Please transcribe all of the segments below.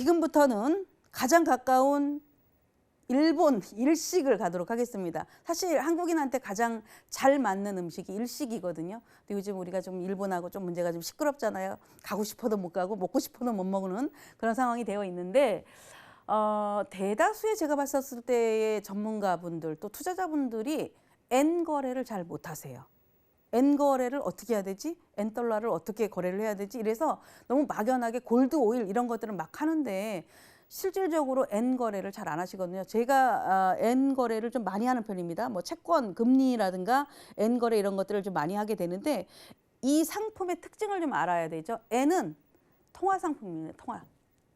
지금부터는 가장 가까운 일본 일식을 가도록 하겠습니다. 사실 한국인한테 가장 잘 맞는 음식이 일식이거든요. 근데 요즘 우리가 좀 일본하고 좀 문제가 좀 시끄럽잖아요. 가고 싶어도 못 가고 먹고 싶어도 못 먹는 그런 상황이 되어 있는데 대다수의 제가 봤었을 때의 전문가분들 또 투자자분들이 N 거래를 잘 못하세요. N 거래를 어떻게 해야 되지? N 달러를 어떻게 거래를 해야 되지? 이래서 너무 막연하게 골드 오일 이런 것들을 막 하는데 실질적으로 N 거래를 잘 안 하시거든요. 제가 N 거래를 좀 많이 하는 편입니다. 뭐 채권, 금리라든가 N 거래 이런 것들을 좀 많이 하게 되는데 이 상품의 특징을 좀 알아야 되죠. N은 통화 상품입니다. 통화.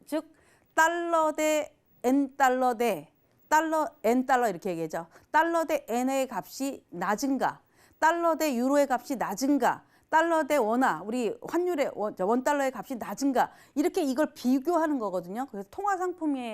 즉 달러 대 N 달러 대 달러 N 달러 이렇게 얘기하죠. 달러 대 N의 값이 낮은가, 달러 대 유로의 값이 낮은가, 달러 대 원화, 우리 환율의 원 달러의 값이 낮은가 이렇게 이걸 비교하는 거거든요. 그래서 통화 상품으로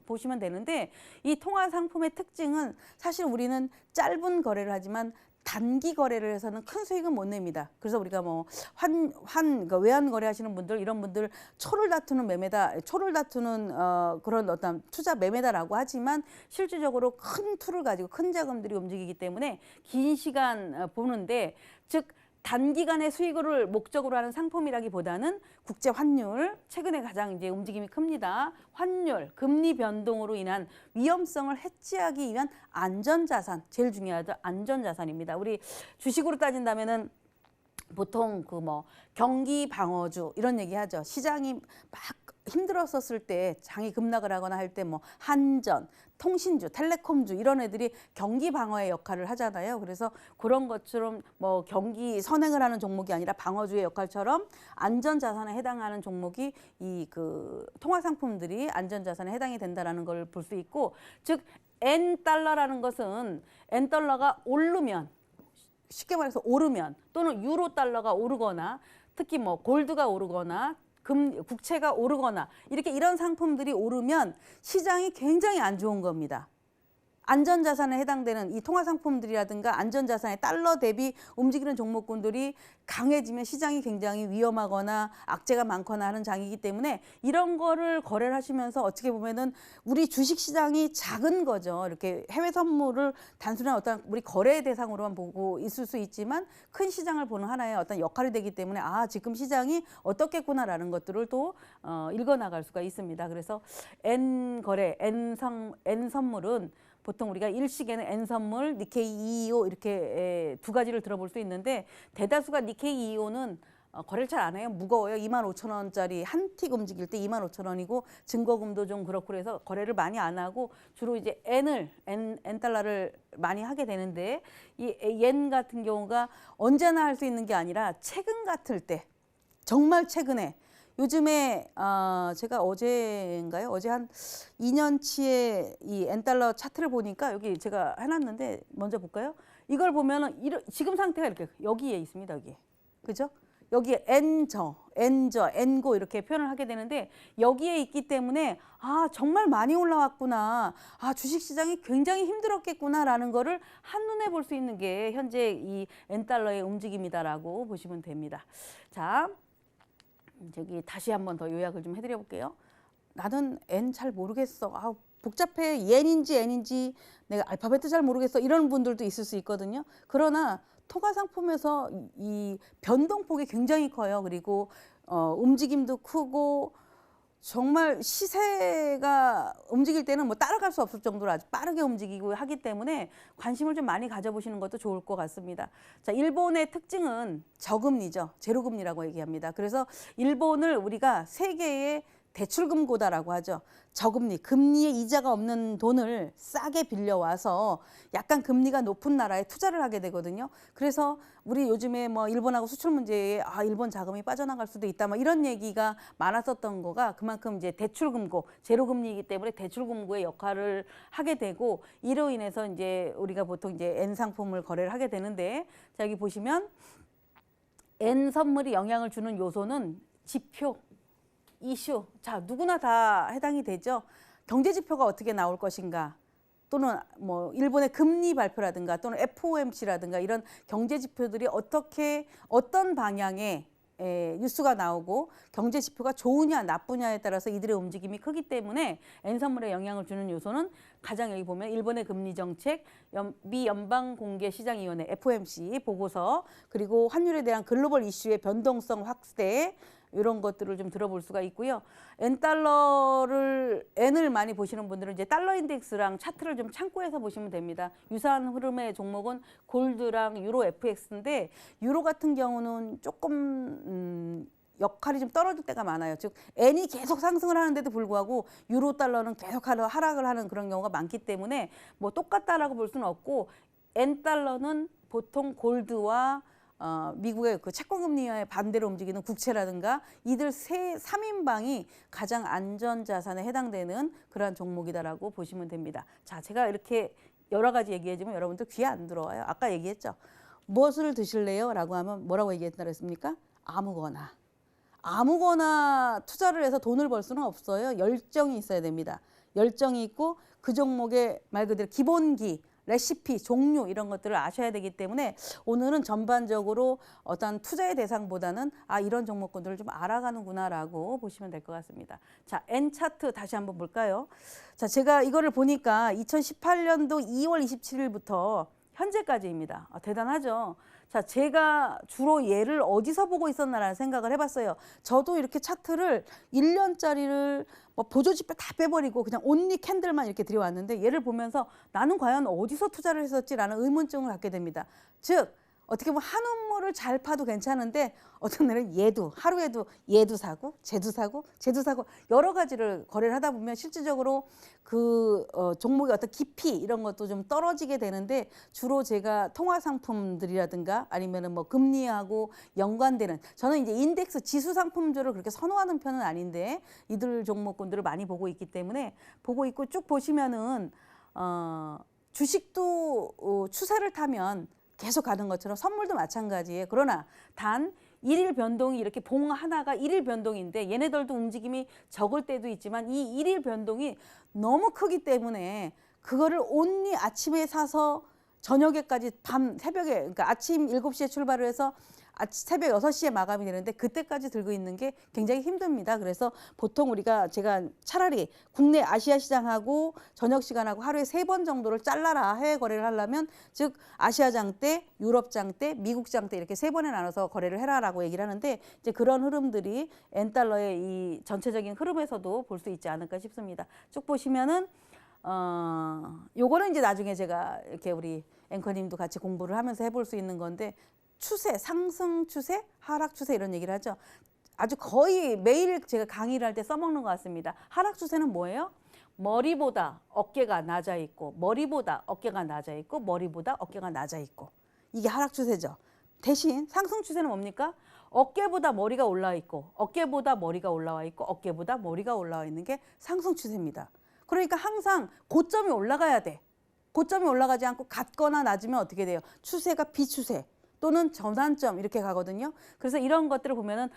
보시면 되는데 이 통화 상품의 특징은 사실 우리는 짧은 거래를 하지만 단기 거래를 해서는 큰 수익은 못 냅니다. 그래서 우리가 뭐 그러니까 외환 거래 하시는 분들 이런 분들 초를 다투는 매매다, 초를 다투는 그런 어떤 투자 매매다라고 하지만 실질적으로 큰 툴을 가지고 큰 자금들이 움직이기 때문에 긴 시간 보는데 즉 단기간의 수익을 목적으로 하는 상품이라기보다는 국제 환율, 최근에 가장 이제 움직임이 큽니다. 환율, 금리 변동으로 인한 위험성을 해지하기 위한 안전자산, 제일 중요하죠. 안전자산입니다. 우리 주식으로 따진다면은 보통 그 뭐 경기 방어주 이런 얘기 하죠. 시장이 막 힘들었었을 때 장이 급락을 하거나 할 때 뭐 한전, 통신주, 텔레콤주 이런 애들이 경기 방어의 역할을 하잖아요. 그래서 그런 것처럼 뭐 경기 선행을 하는 종목이 아니라 방어주의 역할처럼 안전자산에 해당하는 종목이 이 그 통화 상품들이 안전자산에 해당이 된다라는 걸 볼 수 있고, 즉 N 달러라는 것은 N 달러가 오르면 쉽게 말해서 오르면 또는 유로 달러가 오르거나 특히 뭐 골드가 오르거나 국채가 오르거나 이렇게 이런 상품들이 오르면 시장이 굉장히 안 좋은 겁니다. 안전자산에 해당되는 이 통화상품들이라든가 안전자산의 달러 대비 움직이는 종목군들이 강해지면 시장이 굉장히 위험하거나 악재가 많거나 하는 장이기 때문에 이런 거를 거래를 하시면서 어떻게 보면은 우리 주식시장이 작은 거죠. 이렇게 해외 선물을 단순한 어떤 우리 거래 대상으로만 보고 있을 수 있지만 큰 시장을 보는 하나의 어떤 역할이 되기 때문에 지금 시장이 어떻겠구나라는 것들을 또 읽어나갈 수가 있습니다. 그래서 N 거래, N 선물은 보통 우리가 일식에는 N선물, 니케이 225 이렇게 두 가지를 들어볼 수 있는데 대다수가 니케이 225는 거래를 잘 안 해요. 무거워요. 25,000원짜리 한 틱 움직일 때 25,000원이고 증거금도 좀 그렇고 그래서 거래를 많이 안 하고 주로 이제 N 달러를 많이 하게 되는데 이 yen 같은 경우가 언제나 할 수 있는 게 아니라 최근 같을 때 정말 최근에 요즘에 제가 어제인가요? 어제 한 2년치의 이 N달러 차트를 보니까 여기 제가 해놨는데 먼저 볼까요? 이걸 보면은 지금 상태가 이렇게 여기에 있습니다. 여기에. 그죠? 여기에 N고 이렇게 표현을 하게 되는데 여기에 있기 때문에 정말 많이 올라왔구나. 주식시장이 굉장히 힘들었겠구나라는 거를 한눈에 볼 수 있는 게 현재 이 N달러의 움직임이다라고 보시면 됩니다. 자. 저기 다시 한번 더 요약을 좀 해드려 볼게요. 나는 N 잘 모르겠어. 복잡해. N인지 N인지 내가 알파벳도 잘 모르겠어. 이런 분들도 있을 수 있거든요. 그러나 통화 상품에서 이 변동폭이 굉장히 커요. 그리고 움직임도 크고 정말 시세가 움직일 때는 뭐 따라갈 수 없을 정도로 아주 빠르게 움직이고 하기 때문에 관심을 좀 많이 가져보시는 것도 좋을 것 같습니다. 자, 일본의 특징은 저금리죠. 제로금리라고 얘기합니다. 그래서 일본을 우리가 세계의 대출금고다라고 하죠. 저금리, 금리에 이자가 없는 돈을 싸게 빌려와서 약간 금리가 높은 나라에 투자를 하게 되거든요. 그래서 우리 요즘에 뭐 일본하고 수출 문제에 일본 자금이 빠져나갈 수도 있다 뭐 이런 얘기가 많았었던 거가 그만큼 이제 대출금고, 제로금리이기 때문에 대출금고의 역할을 하게 되고 이로 인해서 이제 우리가 보통 이제 N 상품을 거래를 하게 되는데 자, 여기 보시면 N 선물이 영향을 주는 요소는 지표, 이슈, 자 누구나 다 해당이 되죠. 경제지표가 어떻게 나올 것인가 또는 뭐 일본의 금리 발표라든가 또는 FOMC라든가 이런 경제지표들이 어떤 방향의 뉴스가 나오고 경제 지표가 좋으냐 나쁘냐에 따라서 이들의 움직임이 크기 때문에 N선물에 영향을 주는 요소는 가장 여기 보면 일본의 금리 정책, 미 연방공개시장위원회 FOMC 보고서, 그리고 환율에 대한 글로벌 이슈의 변동성 확대, 이런 것들을 좀 들어볼 수가 있고요. N을 많이 보시는 분들은 이제 달러 인덱스랑 차트를 좀 참고해서 보시면 됩니다. 유사한 흐름의 종목은 골드랑 유로 FX인데 유로 같은 경우는 조금 역할이 좀 떨어질 때가 많아요. 즉 N이 계속 상승을 하는데도 불구하고 유로 달러는 계속 하락을 하는 그런 경우가 많기 때문에 뭐 똑같다라고 볼 수는 없고, N 달러는 보통 골드와 미국의 그 채권금리와의 반대로 움직이는 국채라든가 이들 3인방이 가장 안전자산에 해당되는 그러한 종목이다라고 보시면 됩니다. 자, 제가 이렇게 여러 가지 얘기해주면 여러분들 귀에 안 들어와요. 아까 얘기했죠. 무엇을 드실래요? 라고 하면 뭐라고 얘기했다 그랬습니까? 아무거나 투자를 해서 돈을 벌 수는 없어요. 열정이 있어야 됩니다. 열정이 있고 그 종목의 말 그대로 기본기, 레시피, 종류 이런 것들을 아셔야 되기 때문에 오늘은 전반적으로 어떤 투자의 대상보다는 이런 종목군들을 좀 알아가는구나라고 보시면 될 것 같습니다. 자, N 차트 다시 한번 볼까요? 자, 제가 이거를 보니까 2018년도 2월 27일부터 현재까지입니다. 대단하죠? 자, 제가 주로 얘를 어디서 보고 있었나라는 생각을 해봤어요. 저도 이렇게 차트를 1년짜리를 뭐 보조지표 다 빼버리고 그냥 온리 캔들만 이렇게 들여왔는데 얘를 보면서 나는 과연 어디서 투자를 했었지라는 의문점을 갖게 됩니다. 즉 어떻게 보면 한 음모를 잘 파도 괜찮은데 어떤 날은 하루에도 얘도 사고 쟤도 사고 여러 가지를 거래를 하다 보면 실질적으로 그 종목의 어떤 깊이 이런 것도 좀 떨어지게 되는데, 주로 제가 통화 상품들이라든가 아니면은 뭐 금리하고 연관되는, 저는 이제 인덱스 지수 상품들을 그렇게 선호하는 편은 아닌데 이들 종목군들을 많이 보고 있기 때문에 보고 있고, 쭉 보시면은 주식도 추세를 타면 계속 가는 것처럼 선물도 마찬가지예요. 그러나 단 일일 변동이 이렇게 봉 하나가 일일 변동인데 얘네들도 움직임이 적을 때도 있지만 이 일일 변동이 너무 크기 때문에 그거를 온리 아침에 사서 저녁에까지 새벽에, 그러니까 아침 7시에 출발을 해서 새벽 6시에 마감이 되는데 그때까지 들고 있는 게 굉장히 힘듭니다. 그래서 보통 제가 차라리 국내 아시아 시장하고 저녁 시간하고 하루에 3번 정도를 잘라라, 해외 거래를 하려면. 즉 아시아장 때, 유럽장 때, 미국장 때 이렇게 3번에 나눠서 거래를 해라라고 얘기를 하는데, 이제 그런 흐름들이 N달러의 이 전체적인 흐름에서도 볼 수 있지 않을까 싶습니다. 쭉 보시면은 요거는 이제 나중에 제가 이렇게 우리 앵커님도 같이 공부를 하면서 해볼 수 있는 건데, 추세, 상승 추세, 하락 추세 이런 얘기를 하죠. 아주 거의 매일 제가 강의를 할 때 써먹는 것 같습니다. 하락 추세는 뭐예요? 머리보다 어깨가 낮아 있고, 머리보다 어깨가 낮아 있고, 머리보다 어깨가 낮아 있고, 이게 하락 추세죠. 대신 상승 추세는 뭡니까? 어깨보다 머리가 올라와 있고, 어깨보다 머리가 올라와 있고, 어깨보다 머리가 올라와 있는 게 상승 추세입니다. 그러니까 항상 고점이 올라가야 돼. 고점이 올라가지 않고 같거나 낮으면 어떻게 돼요? 추세가 비추세 또는 전환점 이렇게 가거든요. 그래서 이런 것들을 보면은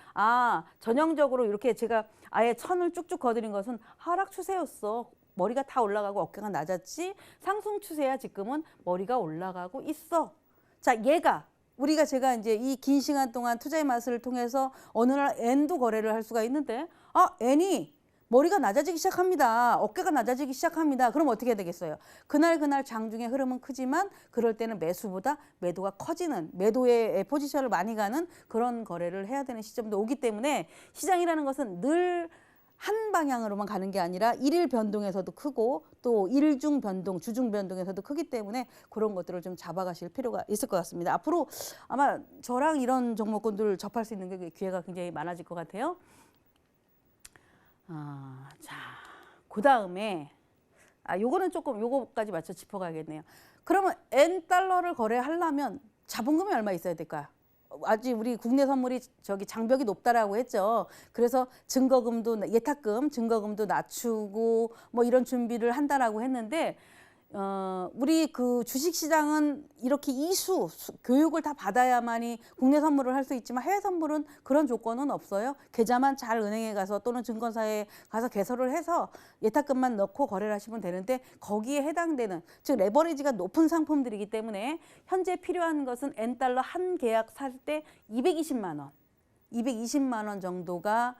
전형적으로 이렇게 제가 아예 천을 쭉쭉 거드린 것은 하락 추세였어. 머리가 다 올라가고 어깨가 낮았지. 상승 추세야 지금은 머리가 올라가고 있어. 자, 제가 이제 이 긴 시간 동안 투자의 맛을 통해서 어느 날 N도 거래를 할 수가 있는데 N이 머리가 낮아지기 시작합니다. 어깨가 낮아지기 시작합니다. 그럼 어떻게 해야 되겠어요? 그날 장중의 흐름은 크지만 그럴 때는 매수보다 매도가 커지는, 매도의 포지션을 많이 가는 그런 거래를 해야 되는 시점도 오기 때문에 시장이라는 것은 늘 한 방향으로만 가는 게 아니라 일일 변동에서도 크고 또 일중 변동, 주중 변동에서도 크기 때문에 그런 것들을 좀 잡아가실 필요가 있을 것 같습니다. 앞으로 아마 저랑 이런 종목군들 접할 수 있는 게 기회가 굉장히 많아질 것 같아요. 자, 그 다음에 요거는 조금 요거까지 맞춰 짚어가야겠네요. 그러면 N달러를 거래하려면 자본금이 얼마 있어야 될까요? 아직 우리 국내 선물이 장벽이 높다라고 했죠. 그래서 예탁금, 증거금도 낮추고 뭐 이런 준비를 한다라고 했는데, 우리 그 주식시장은 이렇게 교육을 다 받아야만이 국내 선물을 할 수 있지만 해외 선물은 그런 조건은 없어요. 계좌만 잘 은행에 가서 또는 증권사에 가서 개설을 해서 예탁금만 넣고 거래를 하시면 되는데, 거기에 해당되는, 즉 레버리지가 높은 상품들이기 때문에 현재 필요한 것은 N달러 한 계약 살 때 220만 원. 220만 원 정도가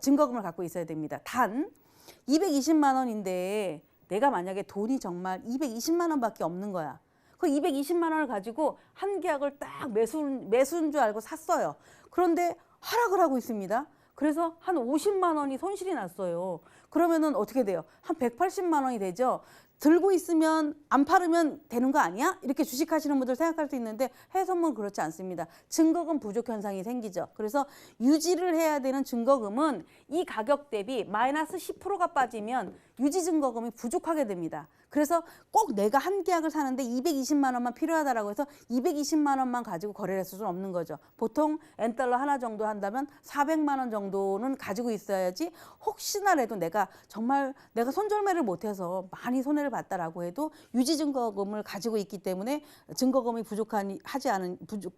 증거금을 갖고 있어야 됩니다. 단 220만 원인데 내가 만약에 돈이 정말 220만 원밖에 없는 거야. 그 220만 원을 가지고 한 계약을 딱 매수인 줄 알고 샀어요. 그런데 하락을 하고 있습니다. 그래서 한 50만 원이 손실이 났어요. 그러면은 어떻게 돼요? 한 180만 원이 되죠. 들고 있으면 안 팔으면 되는 거 아니야? 이렇게 주식하시는 분들 생각할 수 있는데 해외선물은 그렇지 않습니다. 증거금 부족 현상이 생기죠. 그래서 유지를 해야 되는 증거금은 이 가격 대비 마이너스 10%가 빠지면 유지 증거금이 부족하게 됩니다. 그래서 꼭 내가 한 계약을 사는데 220만 원만 필요하다라고 해서 220만 원만 가지고 거래를 할 수는 없는 거죠. 보통 N달러 하나 정도 한다면 400만 원 정도는 가지고 있어야지 혹시나라도 내가 정말 내가 손절매를 못해서 많이 손해를 봤다라고 해도 유지 증거금을 가지고 있기 때문에 증거금이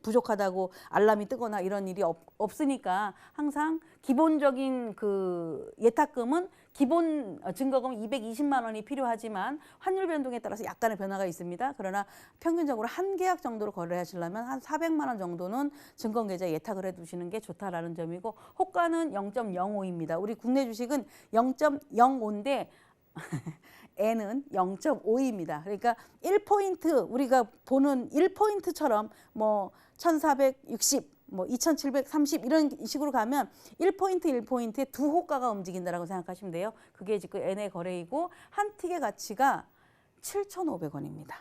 부족하다고 알람이 뜨거나 이런 일이 없으니까 항상 기본적인 그 예탁금은 기본 증거금 220만 원이 필요하지만 환율 변동에 따라서 약간의 변화가 있습니다. 그러나 평균적으로 한 계약 정도로 거래하시려면 한 400만 원 정도는 증권 계좌에 예탁을 해두시는 게 좋다라는 점이고 호가는 0.05입니다. 우리 국내 주식은 0.05인데 N은 0.5입니다. 그러니까 1포인트 우리가 보는 1포인트처럼 뭐 1460 뭐 2730 이런 식으로 가면 1포인트 1포인트에 두 호가가 움직인다라고 생각하시면 돼요. 그게 지금 N의 거래이고 한 틱의 가치가 7,500원입니다.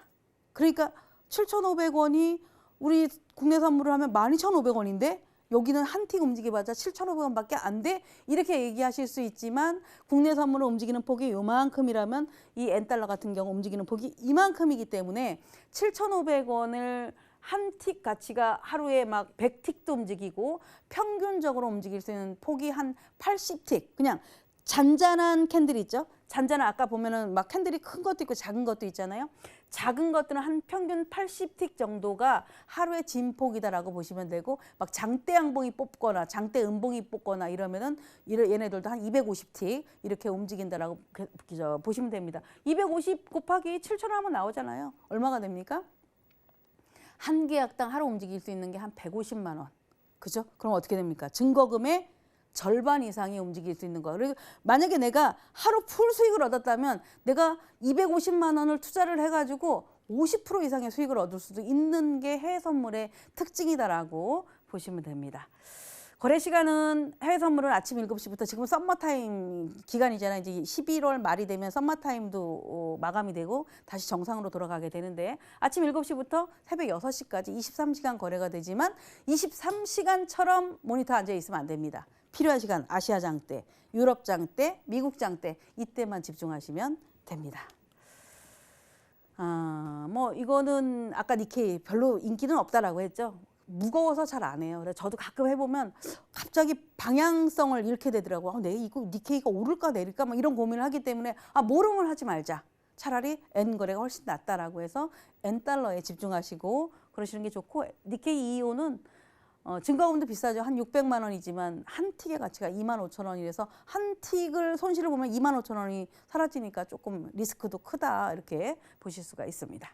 그러니까 7,500원이 우리 국내 선물을 하면 12,500원인데 여기는 한 틱 움직여봤자 7,500원밖에 안 돼? 이렇게 얘기하실 수 있지만 국내 선물을 움직이는 폭이 요만큼이라면 이 N달러 같은 경우 움직이는 폭이 이만큼이기 때문에 7,500원을 한 틱 가치가 하루에 막 100틱도 움직이고 평균적으로 움직일 수 있는 폭이 한 80틱. 그냥 잔잔한 캔들 있죠? 잔잔한 아까 보면은 막 캔들이 큰 것도 있고 작은 것도 있잖아요. 작은 것들은 한 평균 80틱 정도가 하루의 진폭이다라고 보시면 되고 막 장대 양봉이 뽑거나 장대 음봉이 뽑거나 이러면은 얘네들도 한 250틱 이렇게 움직인다라고 보시면 됩니다. 250 곱하기 7,000원 하면 나오잖아요. 얼마가 됩니까? 한 계약당 하루 움직일 수 있는 게 한 150만 원. 그죠? 그럼 어떻게 됩니까? 증거금의 절반 이상이 움직일 수 있는 거예요. 그리고 만약에 내가 하루 풀 수익을 얻었다면 내가 250만 원을 투자를 해가지고 50% 이상의 수익을 얻을 수도 있는 게 해외 선물의 특징이다라고 보시면 됩니다. 거래 시간은 해외 선물은 아침 7시부터 지금 썸머타임 기간이잖아요. 이제 11월 말이 되면 썸머타임도 마감이 되고 다시 정상으로 돌아가게 되는데 아침 7시부터 새벽 6시까지 23시간 거래가 되지만 23시간처럼 모니터 앉아 있으면 안 됩니다. 필요한 시간 아시아 장대, 유럽 장대, 미국 장대 이때만 집중하시면 됩니다. 뭐 이거는 아까 니케이 별로 인기는 없다라고 했죠. 무거워서 잘 안 해요. 그래서 저도 가끔 해보면 갑자기 방향성을 잃게 되더라고요. 내가 이거 니케이가 오를까 내릴까 막 이런 고민을 하기 때문에 모름을 하지 말자. 차라리 N 거래가 훨씬 낫다라고 해서 N 달러에 집중하시고 그러시는 게 좋고 니케이 225는 증거금도 비싸죠. 한 600만 원이지만 한 틱의 가치가 25,000원이라서 한 틱을 손실을 보면 25,000원이 사라지니까 조금 리스크도 크다 이렇게 보실 수가 있습니다.